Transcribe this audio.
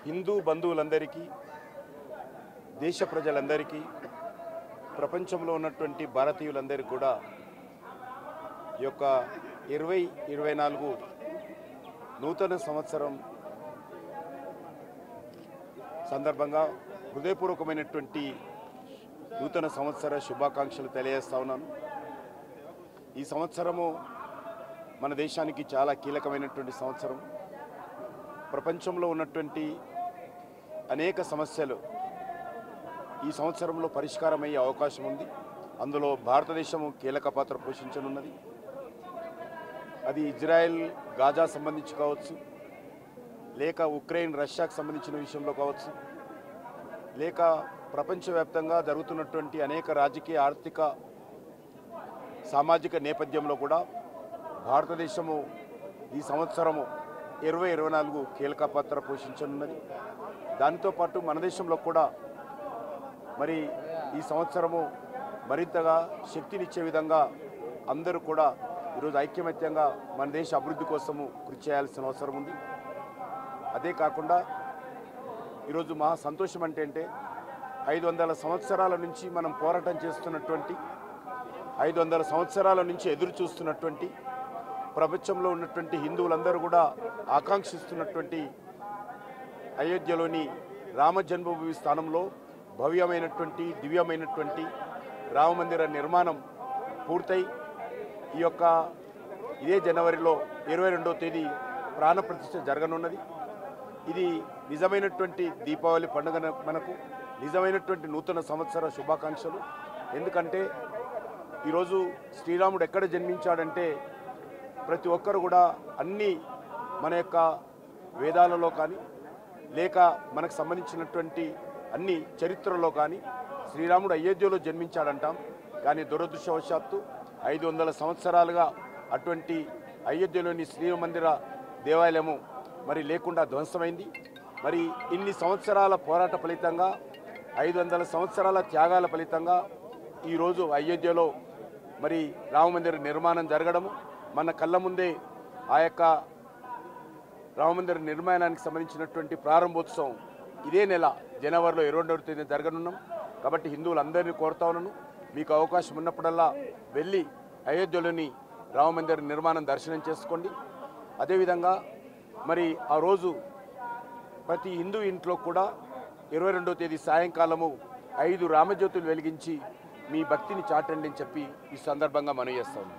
హిందూ బంధువులందరికీ దేశ ప్రజలందరికీ ప్రపంచంలో ఉన్నటువంటి భారతీయులందరికీ కూడా ఈ యొక్క 2024 నూతన సంవత్సరం సందర్భంగా హృదయపూర్వకమైనటువంటి నూతన సంవత్సర శుభాకాంక్షలు తెలియజేస్తా ఉన్నాను। ఈ సంవత్సరము మన దేశానికి చాలా కీలకమైనటువంటి సంవత్సరం। ప్రపంచంలో ఉన్నటువంటి అనేక సమస్యలు ఈ సంవత్సరంలో పరిష్కారమయ్యే అవకాశం ఉంది। అందులో భారతదేశము కీలక పాత్ర పోషించనున్నది। అది ఇజ్రాయెల్ గాజా సంబంధించి కావచ్చు, లేక ఉక్రెయిన్ రష్యాకు సంబంధించిన విషయంలో కావచ్చు, లేక ప్రపంచవ్యాప్తంగా జరుగుతున్నటువంటి అనేక రాజకీయ ఆర్థిక సామాజిక నేపథ్యంలో కూడా భారతదేశము ఈ సంవత్సరము 2024 కీలక పాత్ర పోషించనున్నది। దానితో పాటు మన దేశంలో కూడా మరి ఈ సంవత్సరము మరింతగా శక్తినిచ్చే విధంగా అందరూ కూడా ఈరోజు ఐక్యమత్యంగా మన దేశ అభివృద్ధి కోసము కృషి చేయాల్సిన అవసరం ఉంది। అదే కాకుండా ఈరోజు మహా సంతోషం అంటే 500 సంవత్సరాల నుంచి మనం పోరాటం చేస్తున్నటువంటి 500 సంవత్సరాల నుంచి ఎదురు చూస్తున్నటువంటి ప్రపంచంలో ఉన్నటువంటి హిందువులందరూ కూడా ఆకాంక్షిస్తున్నటువంటి అయోధ్యలోని రామ జన్మభూమి స్థానంలో భవ్యమైనటువంటి దివ్యమైనటువంటి రామమందిర నిర్మాణం పూర్తయి ఇదే జనవరిలో 22వ తేదీ ప్రాణప్రతిష్ఠ జరగనున్నది। ఇది నిజమైనటువంటి దీపావళి పండుగ, మనకు నిజమైనటువంటి నూతన సంవత్సర శుభాకాంక్షలు। ఎందుకంటే ఈరోజు శ్రీరాముడు ఎక్కడ జన్మించాడంటే ప్రతి ఒక్కరు కూడా అన్ని మన యొక్క వేదాలలో కానీ లేక మనకు సంబంధించినటువంటి అన్ని చరిత్రలో కానీ శ్రీరాముడు అయోధ్యలో జన్మించాడంటాం। కానీ దురదృష్టవశాత్తు 500 సంవత్సరాలుగా అటువంటి అయోధ్యలోని శ్రీమందిర దేవాలయము మరి లేకుండా ధ్వంసమైంది। మరి ఇన్ని సంవత్సరాల పోరాట ఫలితంగా 500 సంవత్సరాల త్యాగాల ఫలితంగా ఈరోజు అయోధ్యలో మరి రామమందిర నిర్మాణం జరగడము, మన కళ్ళ ముందే ఆ యొక్క రామమందిర నిర్మాణానికి సంబంధించినటువంటి ప్రారంభోత్సవం ఇదే నెల జనవరిలో 22వ తేదీన జరగనున్నాం। కాబట్టి హిందువులందరినీ కోరుతా ఉన్నాను, మీకు అవకాశం ఉన్నప్పుడల్లా వెళ్ళి అయోధ్యలోని రామమందిర నిర్మాణం దర్శనం చేసుకోండి। అదేవిధంగా మరి ఆ రోజు ప్రతి హిందూ ఇంట్లో కూడా 22వ తేదీ సాయంకాలము 5 రామజ్యోతులు వెలిగించి మీ భక్తిని చాటండి అని చెప్పి ఈ సందర్భంగా మనవి చేస్తాను।